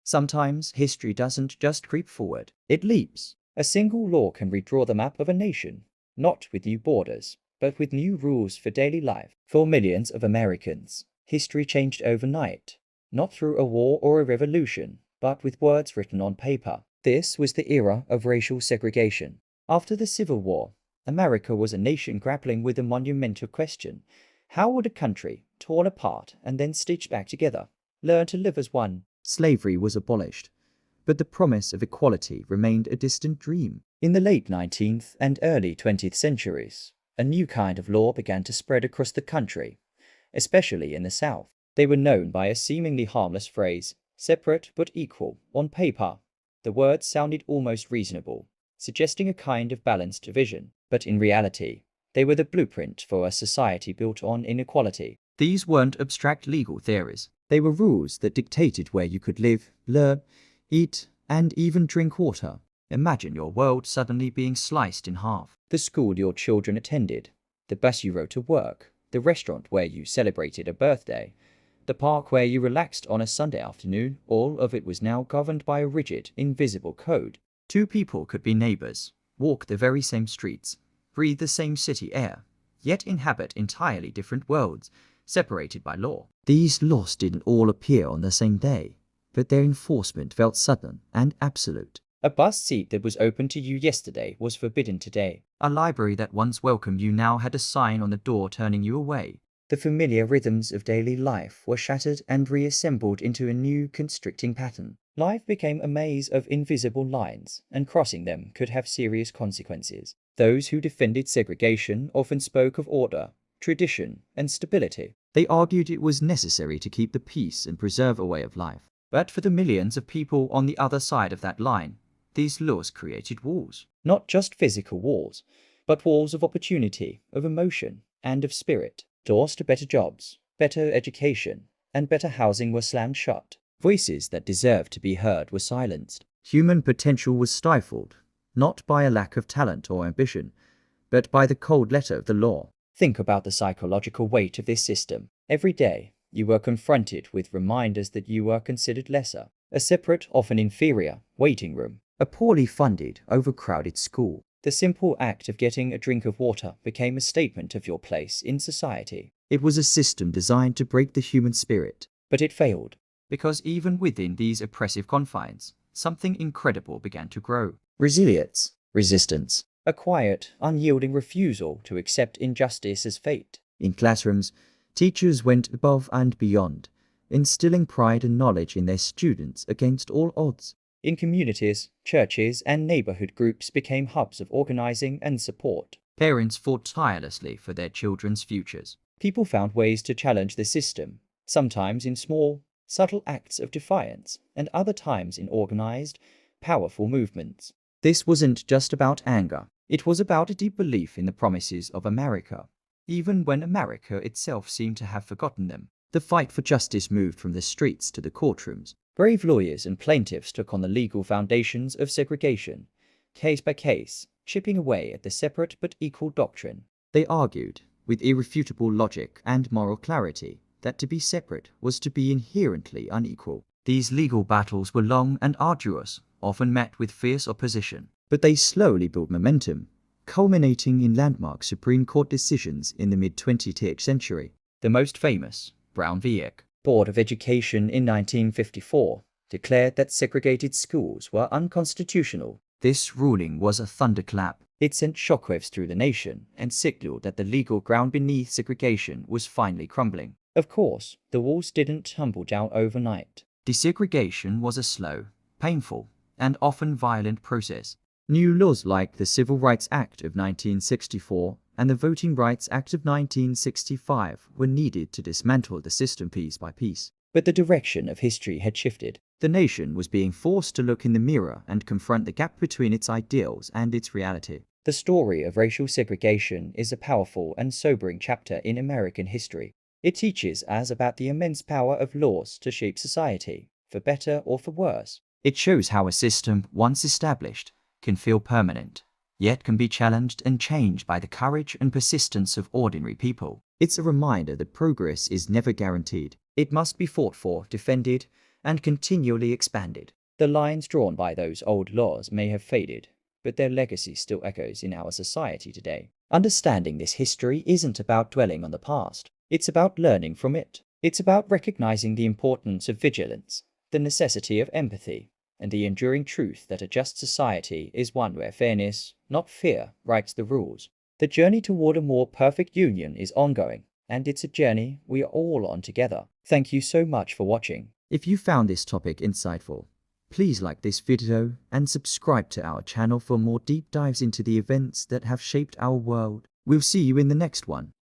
Sometimes history doesn't just creep forward, it leaps. A single law can redraw the map of a nation, not with new borders, but with new rules for daily life. For millions of Americans, history changed overnight, not through a war or a revolution, but with words written on paper. This was the era of racial segregation. After the Civil War, America was a nation grappling with a monumental question. How would a country, torn apart and then stitched back together, learn to live as one? Slavery was abolished, but the promise of equality remained a distant dream. In the late 19th and early 20th centuries, a new kind of law began to spread across the country, especially in the South. They were known by a seemingly harmless phrase, separate but equal. On paper, the words sounded almost reasonable, suggesting a kind of balanced division, but in reality, they were the blueprint for a society built on inequality. These weren't abstract legal theories. They were rules that dictated where you could live, learn, eat, and even drink water. Imagine your world suddenly being sliced in half. The school your children attended, the bus you rode to work, the restaurant where you celebrated a birthday, the park where you relaxed on a Sunday afternoon, all of it was now governed by a rigid, invisible code. Two people could be neighbors, walk the very same streets, breathe the same city air, yet inhabit entirely different worlds, separated by law. These laws didn't all appear on the same day, but their enforcement felt sudden and absolute. A bus seat that was open to you yesterday was forbidden today. A library that once welcomed you now had a sign on the door turning you away. The familiar rhythms of daily life were shattered and reassembled into a new, constricting pattern. Life became a maze of invisible lines, and crossing them could have serious consequences. Those who defended segregation often spoke of order, tradition, and stability. They argued it was necessary to keep the peace and preserve a way of life. But for the millions of people on the other side of that line, these laws created walls. Not just physical walls, but walls of opportunity, of emotion, and of spirit. Doors to better jobs, better education, and better housing were slammed shut. Voices that deserved to be heard were silenced. Human potential was stifled, not by a lack of talent or ambition, but by the cold letter of the law. Think about the psychological weight of this system. Every day, you were confronted with reminders that you were considered lesser. A separate, often inferior, waiting room. A poorly funded, overcrowded school. The simple act of getting a drink of water became a statement of your place in society. It was a system designed to break the human spirit. But it failed, because even within these oppressive confines, something incredible began to grow. Resilience, resistance, a quiet, unyielding refusal to accept injustice as fate. In classrooms, teachers went above and beyond, instilling pride and knowledge in their students against all odds. In communities, churches, and neighborhood groups became hubs of organizing and support. Parents fought tirelessly for their children's futures. People found ways to challenge the system, sometimes in small, subtle acts of defiance, and other times in organized, powerful movements. This wasn't just about anger. It was about a deep belief in the promises of America, even when America itself seemed to have forgotten them. The fight for justice moved from the streets to the courtrooms. Brave lawyers and plaintiffs took on the legal foundations of segregation, case by case, chipping away at the separate but equal doctrine. They argued, with irrefutable logic and moral clarity, that to be separate was to be inherently unequal. These legal battles were long and arduous, often met with fierce opposition, but they slowly built momentum, culminating in landmark Supreme Court decisions in the mid-20th century. The most famous, Brown v. Eck, Board of Education in 1954, declared that segregated schools were unconstitutional. This ruling was a thunderclap. It sent shockwaves through the nation and signaled that the legal ground beneath segregation was finally crumbling. Of course, the walls didn't tumble down overnight. Desegregation was a slow, painful, and often violent process. New laws like the Civil Rights Act of 1964 and the Voting Rights Act of 1965 were needed to dismantle the system piece by piece. But the direction of history had shifted. The nation was being forced to look in the mirror and confront the gap between its ideals and its reality. The story of racial segregation is a powerful and sobering chapter in American history. It teaches us about the immense power of laws to shape society, for better or for worse. It shows how a system, once established, can feel permanent, yet can be challenged and changed by the courage and persistence of ordinary people. It's a reminder that progress is never guaranteed. It must be fought for, defended, and continually expanded. The lines drawn by those old laws may have faded, but their legacy still echoes in our society today. Understanding this history isn't about dwelling on the past. It's about learning from it. It's about recognizing the importance of vigilance, the necessity of empathy, and the enduring truth that a just society is one where fairness, not fear, writes the rules. The journey toward a more perfect union is ongoing, and it's a journey we are all on together. Thank you so much for watching. If you found this topic insightful, please like this video and subscribe to our channel for more deep dives into the events that have shaped our world. We'll see you in the next one.